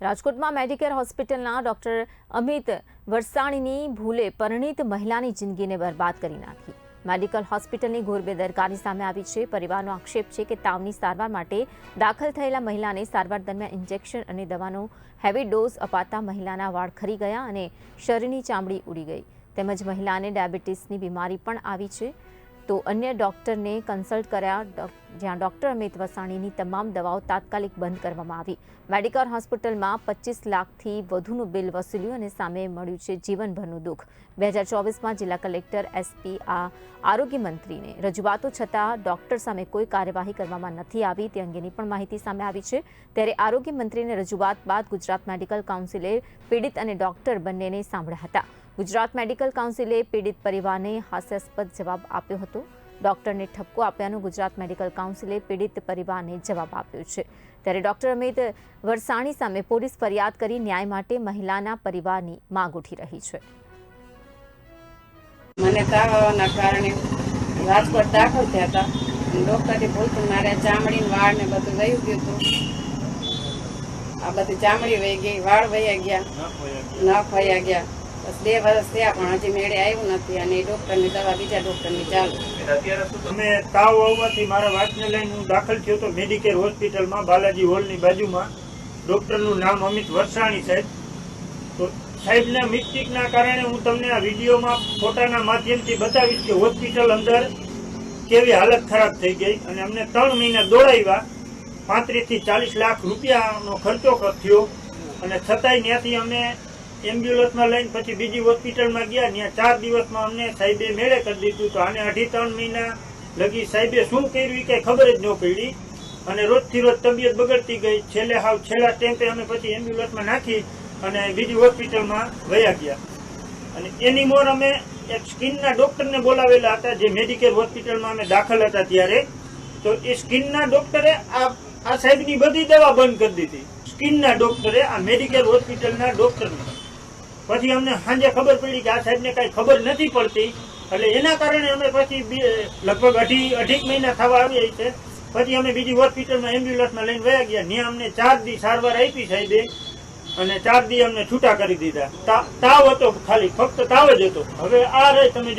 રાજકોટમાં મેડિકેર હોસ્પિટલના ડોક્ટર અમિત વરસાણીની ભૂલે પરિણીત મહિલાની જિંદગીને બરબાદ કરી નાખી। મેડિકલ હોસ્પિટલની ઘોર બેદરકારી સામે આવી છે। પરિવારનો આક્ષેપ છે કે તાવની સારવાર માટે દાખલ થયેલા મહિલાને સારવાર દરમિયાન ઇન્જેક્શન અને દવાનો હેવી ડોઝ અપાતા મહિલાના વાળ ખરી ગયા અને શરીરની ચામડી ઉડી ગઈ, તેમજ મહિલાને ડાયાબિટીસની બીમારી પણ આવી છે। તો અન્ય ડોક્ટરને કન્સલ્ટ કર્યા, જ્યાં ડોક્ટર અમિત વરસાણીની તમામ દવાઓ તાત્કાલિક બંધ કરવામાં આવી। મેડિકલ હોસ્પિટલમાં 25 લાખથી વધુનું બિલ વસૂલ્યું અને સામે મળ્યું છે જીવનભરનું દુઃખ। 2024માં જિલ્લા કલેક્ટર એસપી આરોગ્ય મંત્રીને રજૂઆતો છતાં ડોક્ટર સામે કોઈ કાર્યવાહી કરવામાં નથી આવી, તે અંગેની પણ માહિતી સામે આવી છે। ત્યારે આરોગ્ય મંત્રીને રજૂઆત બાદ ગુજરાત મેડિકલ કાઉન્સિલે પીડિત અને ડોક્ટર બંનેને સાંભળ્યા હતા। ગુજરાત મેડિકલ કાઉન્સિલે પીડિત પરિવારને હાસ્યાસ્પદ જવાબ આપ્યો હતો। ડોક્ટરને ઠપકો આપ્યાનો ગુજરાત મેડિકલ કાઉન્સિલે પીડિત પરિવારને જવાબ આપ્યો છે। ત્યારે ડોક્ટર અમિત વરસાણી સામે પોલીસ ફરિયાદ કરી ન્યાય માટે મહિલાના પરિવારની માંગ ઉઠી રહી છે। મને તાવ આવવાના કારણે રાજકોટ દાખલ થયા હતા। ડોક્ટરે બોલતું મારે ચામડી વાળ ને બધું વહી ગયું હતું। આ બધી ચામડી વહી ગઈ, વાળ વહી ગયા, નખ વહી ગયા। બસ 2 વર્ષ થયા પણ હજી મેળે આવ્યું નથી અને ડોક્ટરની દવા બીજા ડોક્ટરની ચાલુ। અમે તાવ આવવાથી મારા વાતને લઈને હું દાખલ થયો તો મેડિકેર હોસ્પિટલમાં બાલાજી હોલની બાજુમાં। ડોક્ટરનું નામ અમિત વરસાણી સાહેબ। તો સાહેબના મિસ્ટેકના કારણે હું તમને આ વિડીયોમાં ફોટાના માધ્યમથી બતાવીશ કે હોસ્પિટલ અંદર કેવી હાલત ખરાબ થઈ ગઈ અને અમને 3 મહિના દોડાવ્યા। 35 થી 40 લાખ રૂપિયાનો ખર્ચો થયો અને છતાંય ત્યાંથી અમે એમ્બ્યુલન્સમાં લઈને પછી બીજી હોસ્પિટલમાં ગયા। ત્યાં 4 દિવસમાં અમને સાહેબે મેળે કરી દીધું। તો આને 2.5-3 મહિના લગી સાહેબે શું કર્યું કે ખબર જ ન પડી અને રોજથી રોજ તબિયત બગડતી ગઈ। છેલ્લા સ્ટેમ્પે અમે પછી એમ્બ્યુલન્સમાં નાખી અને બીજી હોસ્પિટલમાં વયા ગયા। અને એની મોર અમે એક સ્કિનના ડોક્ટરને બોલાવેલા હતા, જે મેડિકેર હોસ્પિટલમાં અમે દાખલ હતા ત્યારે। તો એ સ્કિનના ડોક્ટરે આ સાહેબની બધી દવા બંધ કરી દીધી। સ્કિનના ડોક્ટરે આ મેડિકેર હોસ્પિટલના ડોક્ટરને પછી અમને સાંજે ખબર પડી કે આ સાહેબને કાંઈ ખબર નથી પડતી, એટલે એના કારણે અમે પછી લગભગ અઢી મહિના થવા આવી છે। પછી અમે બીજી હોસ્પિટલમાં એમ્બ્યુલન્સમાં લઈને વયા ગયા। ત્યાં અમને 4 દી સારવાર આપી સાહેબે અને 4 દી અમને છૂટા કરી દીધા। તાવ હતો, ખાલી ફક્ત તાવ જ હતો। હવે આ રહે તમે